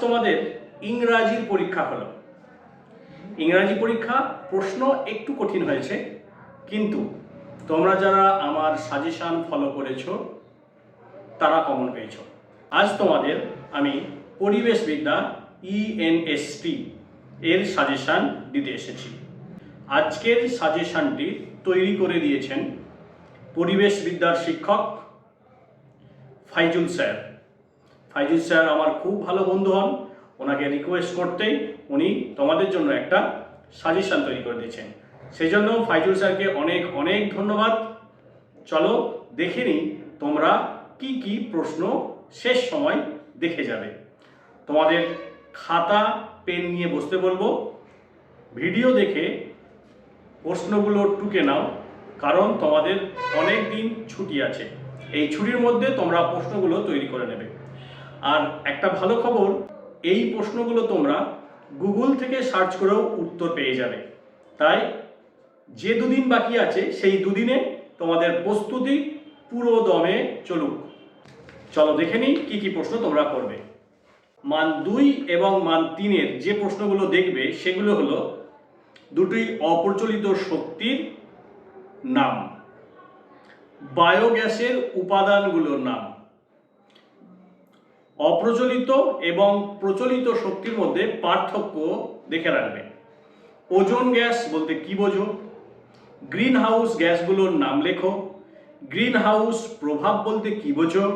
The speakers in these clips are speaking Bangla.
তোমাদের ইংরাজির পরীক্ষা হলো। ইংরাজি পরীক্ষা প্রশ্ন একটু কঠিন হয়েছে, কিন্তু তোমরা যারা আমার সাজেশান ফলো করেছো তারা কমন পেয়েছো। আজ তোমাদের আমি পরিবেশবিদ্যা ENST এর সাজেশান দিতে এসেছি। আজকের সাজেশানটি তৈরি করে দিয়েছেন পরিবেশবিদ্যার শিক্ষক ফাইজুল স্যার। ফাইজুল স্যার আমার খুব ভালো বন্ধু হন। ওনাকে রিকোয়েস্ট করতেই উনি তোমাদের জন্য একটা সাজেশান তৈরি করে দিয়েছেন। সেই জন্য ফাইজুল স্যারকে অনেক অনেক ধন্যবাদ। চলো দেখে নিই তোমরা কি কি প্রশ্ন শেষ সময় দেখে যাবে। তোমাদের খাতা পেন নিয়ে বসতে বলবো। ভিডিও দেখে প্রশ্নগুলো টুকে নাও, কারণ তোমাদের অনেক দিন ছুটি আছে। এই ছুটির মধ্যে তোমরা প্রশ্নগুলো তৈরি করে নেবে। আর একটা ভালো খবর, এই প্রশ্নগুলো তোমরা গুগল থেকে সার্চ করেও উত্তর পেয়ে যাবে। তাই যে দুদিন বাকি আছে সেই দুদিনে তোমাদের প্রস্তুতি পুরো দমে চলুক। চলো দেখে নিই কি কি প্রশ্ন তোমরা করবে। মান 2 এবং মান 3-এর যে প্রশ্নগুলো দেখবে সেগুলো হলো দুটি অপ্রচলিত শক্তির নাম, বায়োগ্যাসের উপাদানগুলোর নাম, অপ্রচলিত এবং প্রচলিত শক্তির মধ্যে পার্থক্য দেখে রাখবে, ওজোন গ্যাস বলতে কি বোঝো, গ্রিন হাউস গ্যাসগুলোর নাম লেখো, গ্রিন হাউস প্রভাব বলতে কি বোঝো,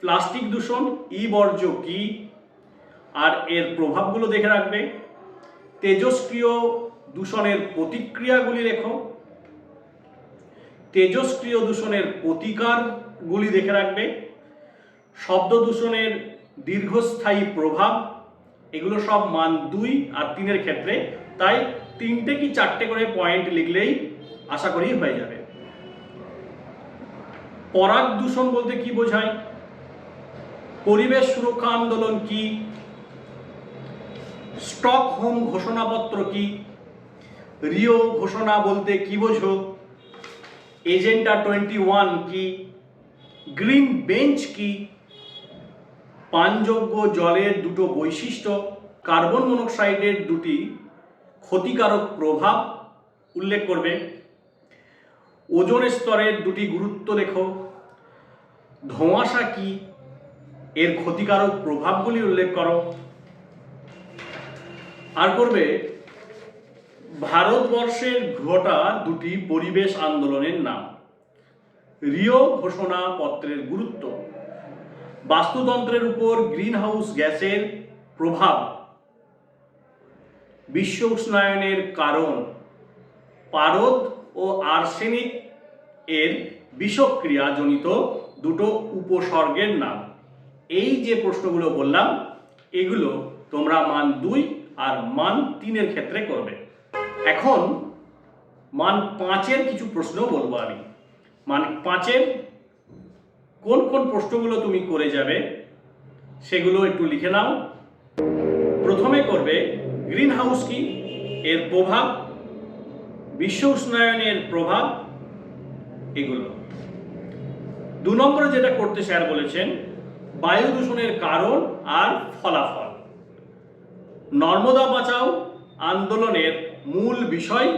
প্লাস্টিক দূষণ বর্জ্য কি আর এর প্রভাবগুলো দেখে রাখবে, তেজস্ক্রিয় দূষণের প্রতিক্রিয়াগুলি লেখো, তেজস্ক্রিয় দূষণের প্রতিকারগুলি দেখে রাখবে, শব্দ দূষণের দীর্ঘস্থায়ী প্রভাব। এগুলো সব মান 2 আর 3-এর ক্ষেত্রে, তাই 3টে কি 4টে করে পয়েন্ট লিখলেই আশা করি হয়ে যাবে। পরাগ দূষণ বলতে কি বোঝায়, পরিবেশ সুরক্ষা আন্দোলন কি, স্টকহোম ঘোষণাপত্র কি, রিও ঘোষণা বলতে কি বোঝো, এজেন্ডা 21 কি, গ্রিন বেঞ্চ কি, পানযোগ্য জলের দুটো বৈশিষ্ট্য, কার্বন মনোক্সাইডের দুটি ক্ষতিকারক প্রভাব উল্লেখ করবে, ওজোন স্তরের দুটি গুরুত্ব লেখো, ধোঁয়াশা কি, এর ক্ষতিকারক প্রভাবগুলি উল্লেখ করো। আর করবে ভারতবর্ষের ঘটা দুটি পরিবেশ আন্দোলনের নাম, রিও ঘোষণাপত্রের গুরুত্ব, বাস্তুতন্ত্রের উপর গ্রিন হাউস গ্যাসের প্রভাব, বিশ্ব উষ্ণায়নের কারণ, পারদ ও আর্সেনিক এর বিষক্রিয়াজনিত দুটো উপসর্গের নাম। এই যে প্রশ্নগুলো বললাম এগুলো তোমরা মান 2 আর মান 3-এর ক্ষেত্রে করবে। এখন মান 5-এর কিছু প্রশ্ন বলবো আমি। মান 5-এর কোন কোন প্রশ্নগুলো তুমি করে যাবে সেগুলো একটু লিখে নাও। প্রথমে করবে গ্রিন হাউস কি, এর প্রভাব, বিশ্ব উষ্ণায়নের প্রভাব, এগুলো। 2 নম্বরে যেটা করতে স্যার বলেছেন বায়ু দূষণের কারণ আর ফলাফল, নর্মদা বাঁচাও আন্দোলনের মূল বিষয়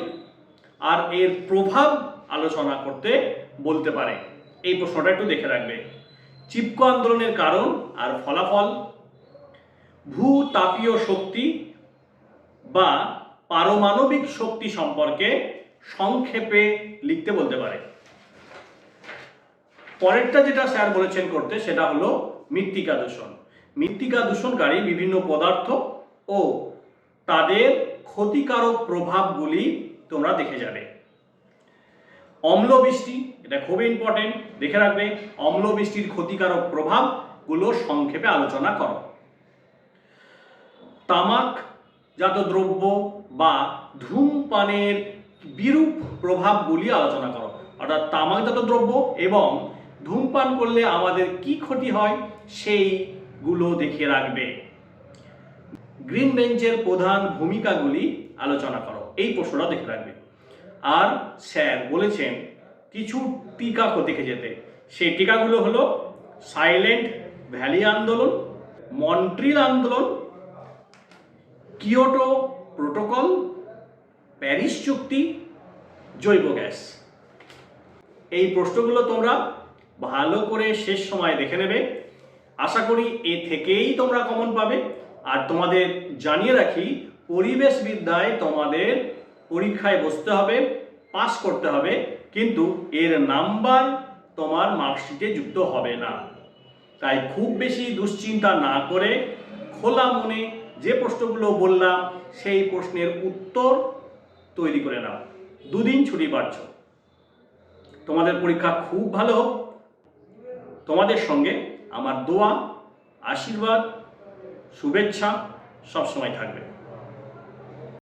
আর এর প্রভাব আলোচনা করতে বলতে পারে। এই প্রশ্নটা একটু দেখে রাখবে। চিপকো আন্দোলনের কারণ আর ফলাফল, ভূতাপীয় শক্তি বা পারমাণবিক শক্তি সম্পর্কে সংক্ষেপে লিখতে বলতে পারে। পরেরটা যেটা স্যার বলেছেন করতে সেটা হলো মৃত্তিকা দূষণ। মৃত্তিকা দূষণকারী বিভিন্ন পদার্থ ও তাদের ক্ষতিকারক প্রভাবগুলি তোমরা দেখে যাবে। অম্ল বৃষ্টি, এটা খুব ইম্পর্টেন্ট, দেখে রাখবে। অম্ল বৃষ্টির ক্ষতিকারক প্রভাবগুলো সংক্ষেপে আলোচনা করো। তামাকজাত দ্রব্য বা ধূমপানের বিরূপ প্রভাবগুলি আলোচনা করো। অর্থাৎ তামাকজাত দ্রব্য এবং ধূমপান করলে আমাদের কি ক্ষতি হয় সেইগুলো দেখে রাখবে। গ্রিন বেঞ্চের প্রধান ভূমিকাগুলি আলোচনা করো। এই প্রশ্নটা দেখে রাখবে। আর স্যার বলেছেন কিছু টিকা দেখে যেতে। সেই টিকাগুলো হলো সাইলেন্ট ভ্যালি আন্দোলন, মন্ট্রিল আন্দোলন, কিয়োটো প্রোটোকল, প্যারিস চুক্তি, জৈব গ্যাস। এই প্রশ্নগুলো তোমরা ভালো করে শেষ সময় দেখে নেবে। আশা করি এ থেকেই তোমরা কমন পাবে। আর তোমাদের জানিয়ে রাখি, পরিবেশবিদ্যায় তোমাদের পরীক্ষায় বসতে হবে, পাস করতে হবে, কিন্তু এর নাম্বার তোমার মার্কশিটে যুক্ত হবে না। তাই খুব বেশি দুশ্চিন্তা না করে খোলা মনে যে প্রশ্নগুলো বললাম সেই প্রশ্নের উত্তর তৈরি করে নাও। 2 দিন ছুটি পাচ্ছ। তোমাদের পরীক্ষা খুব ভালো হোক। তোমাদের সঙ্গে আমার দোয়া, আশীর্বাদ, শুভেচ্ছা সবসময় থাকবে।